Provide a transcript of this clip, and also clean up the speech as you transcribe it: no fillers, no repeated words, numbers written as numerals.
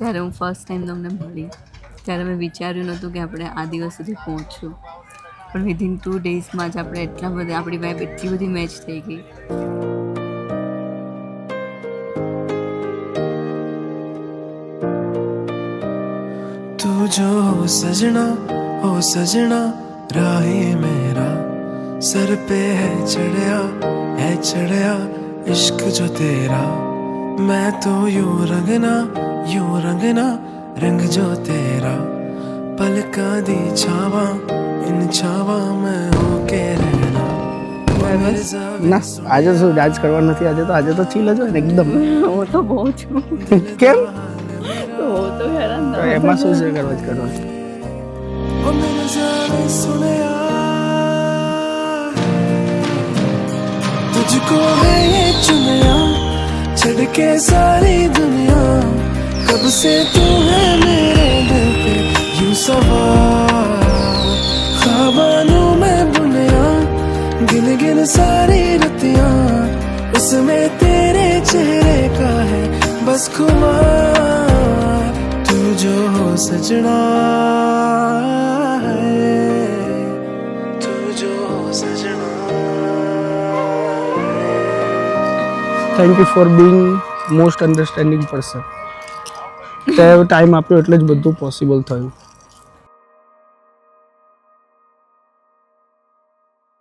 ત્યારે હું first time તમને મળી ત્યારે મેં વિચાર્યું નહોતું કે આપણે આ દિવસ સુધી પહોંચશું, પણ વિધિન 2 ડેઝમાં જ આપણે એટલા બધા આપણી વાઇબ એટલી બધી મેચ થઈ ગઈ. तू जो हो सजना राहे मेरा सर पे है चढ़या इश्क जो तेरा मैं तो यूं रंगना रंग जो तेरा पलका दी छावा इन छावा में होके रहना. ના આજે શું ડાન્સ કરવા નથી, આજે તો ચીલ જ હોય ને એકદમ. હું તો બહુ છું. કેમ? તો હેરાન તો એમાં શું છે કરવા જ કરવા. ओ मेरे जाने सुनया तुझको है ये चुनया छड़ के सारी दुनिया कब से तू है मेरे दिल पे यूं सवार ख्वाबानों में बुनया गिन गिन सारी रतियां उसमें तेरे चेहरे का है बस खुमार तू जो हो सजना thank you for Bing most understanding person. તે ટાઈમ આપ્યો એટલે જ બધું પોસિબલ થયું.